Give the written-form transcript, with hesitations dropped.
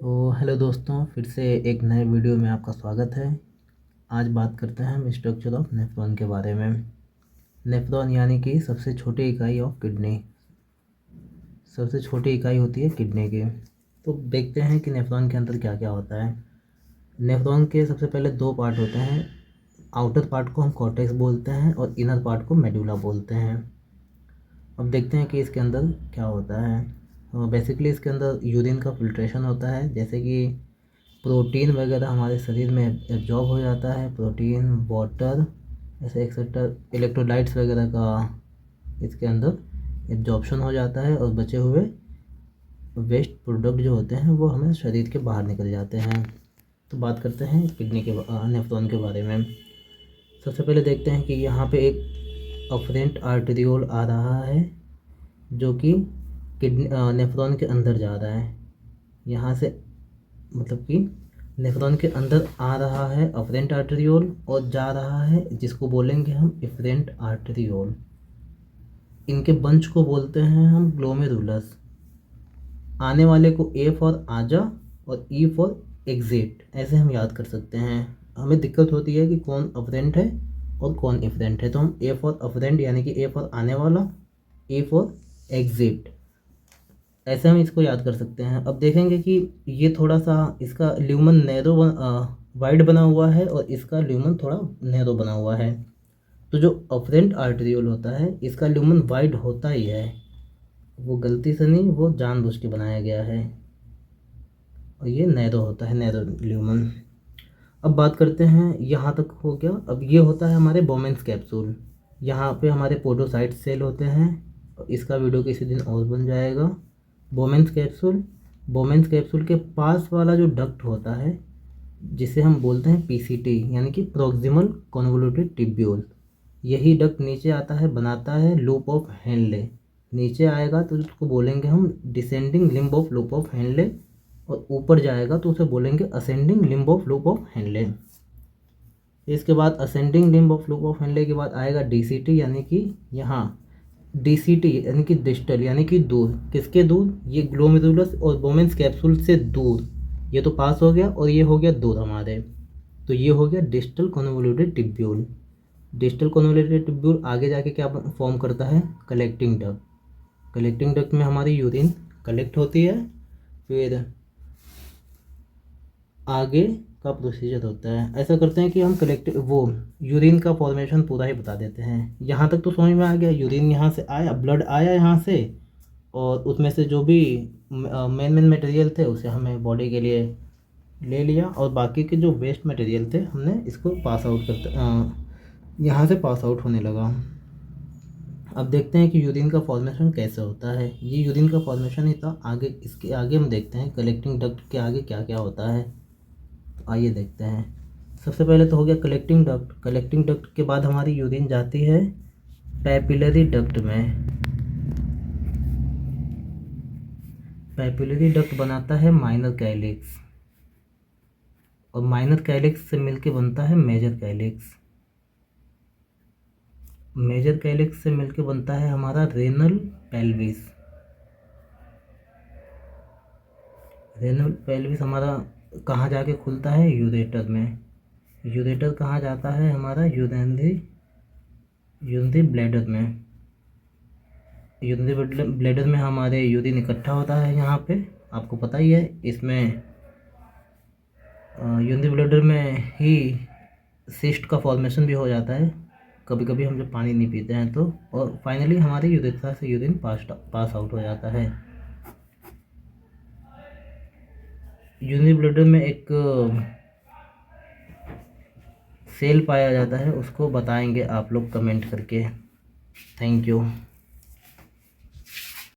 तो हेलो दोस्तों, फिर से एक नए वीडियो में आपका स्वागत है। आज बात करते हैं हम स्ट्रक्चर ऑफ नेफ्रॉन के बारे में। नेफ्रॉन यानी कि सबसे छोटी इकाई ऑफ किडनी, सबसे छोटी इकाई होती है किडनी की। तो देखते हैं कि नेफ्रॉन के अंदर क्या क्या होता है। नेफ्रॉन के सबसे पहले दो पार्ट होते हैं। आउटर पार्ट को हम कॉर्टेक्स बोलते हैं और इनर पार्ट को मेडुला बोलते हैं। अब देखते हैं कि इसके अंदर क्या होता है। बेसिकली इसके अंदर यूरिन का फिल्ट्रेशन होता है, जैसे कि प्रोटीन वगैरह हमारे शरीर में एब्जॉर्ब हो जाता है। प्रोटीन, वाटर, ऐसे एक्सेट्रा, इलेक्ट्रोलाइट्स वगैरह का इसके अंदर एब्जॉर्प्शन हो जाता है और बचे हुए वेस्ट प्रोडक्ट जो होते हैं वो हमें शरीर के बाहर निकल जाते हैं। तो बात करते हैं किडनी के नेफ्रॉन के बारे में। सबसे पहले देखते हैं कि यहाँ पे एक अफरेंट आर्टेरियोल आ रहा है जो कि किडनी नेफ्रॉन के अंदर जा रहा है। यहाँ से मतलब कि नेफ्रॉन के अंदर आ रहा है अफरेंट आर्टेरियोल और जा रहा है जिसको बोलेंगे हम इफरेंट आर्टेरियोल। इनके बंच को बोलते हैं हम ग्लोमेरुलस। आने वाले को ए फॉर आजा और ई फॉर एग्जिट, ऐसे हम याद कर सकते हैं। हमें दिक्कत होती है कि कौन अफरेंट है और कौन इफरेंट है, तो हम ए फॉर अफरेंट यानी कि ए फॉर आने वाला, ए फॉर एग्जिट, ऐसे हम इसको याद कर सकते हैं। अब देखेंगे कि ये थोड़ा सा इसका ल्यूमन नैरो वाइड बना हुआ है और इसका ल्यूमन थोड़ा नैरो बना हुआ है। तो जो अफरेंट आर्टेरियोल होता है इसका ल्यूमन वाइड होता ही है, वो गलती से नहीं, वो जानबूझ के बनाया गया है। और ये नैरो होता है, नैरो ल्यूमन। अब बात करते हैं, यहाँ तक हो गया। अब ये होता है हमारे बोमेंस कैप्सूल। यहाँ पे हमारे पोडोसाइट सेल होते हैं, इसका वीडियो किसी दिन और बन जाएगा। बोमेंस कैप्सूल, बोमेंस कैप्सूल के पास वाला जो डक्ट होता है जिसे हम बोलते हैं पीसीटी यानी कि प्रॉक्सिमल कन्वोल्यूटेड ट्यूब्यूल, यही डक्ट नीचे आता है, बनाता है लूप ऑफ हेनले। नीचे आएगा तो उसको बोलेंगे हम descending limb of loop of Henle, और ऊपर जाएगा तो उसे बोलेंगे ascending limb of loop of Henle. इसके बाद ascending limb of loop of Henle के बाद आएगा डीसीटी यानी कि यहाँ डीसीटी यानी कि डिस्टल यानी कि दूर। किसके दूर? ये ग्लोमेरुलस और बोमेंस कैप्सूल से दूर। ये तो पास हो गया और ये हो गया दूर हमारे, तो ये हो गया distal convoluted tubule. Distal convoluted tubule आगे जाके क्या फॉर्म करता है? Collecting duct. कलेक्टिंग डक्ट में हमारी यूरिन कलेक्ट होती है, फिर आगे का प्रोसीजर होता है। ऐसा करते हैं कि हम कलेक्टिव वो यूरिन का फॉर्मेशन पूरा ही बता देते हैं। यहाँ तक तो समझ में आ गया, यूरिन यहाँ से आया, ब्लड आया यहाँ से, और उसमें से जो भी मेन मटेरियल थे उसे हमें बॉडी के लिए ले लिया, और बाकी के जो वेस्ट मटेरियल थे हमने इसको पास आउट करते यहाँ से पास आउट होने लगा। अब देखते हैं कि यूरिन का फॉर्मेशन कैसे होता है। ये यूरिन का फॉर्मेशन ही था, आगे इसके आगे हम देखते हैं कलेक्टिंग डक्ट के आगे क्या क्या होता है। आइए देखते हैं। सबसे पहले तो हो गया कलेक्टिंग डक्ट। कलेक्टिंग डक्ट के बाद हमारी यूरिन जाती है पैपिलरी डक्ट में। पैपिलरी डक्ट बनाता है माइनर कैलिक्स, और माइनर कैलिक्स से मिलके बनता है मेजर कैलिक्स। मेजर कैलिक्स से मिलके बनता है हमारा रेनल पेल्विस। रेनल पेल्विस हमारा कहाँ जाके खुलता है? यूरेटर में। यूरेटर कहाँ जाता है? हमारा यूरिनरी ब्लैडर में। यूरिनरी ब्लैडर में हमारे यूरिन इकट्ठा होता है। यहाँ पे आपको पता ही है, इसमें यूरिनरी ब्लैडर में ही सिस्ट का फॉर्मेशन भी हो जाता है कभी कभी हम जब पानी नहीं पीते हैं तो, और फाइनली हमारे यूरेथ्रा से यूरिन पास आउट हो जाता है। यूरिनरी ब्लैडर में एक सेल पाया जाता है, उसको बताएंगे आप लोग कमेंट करके। Thank you.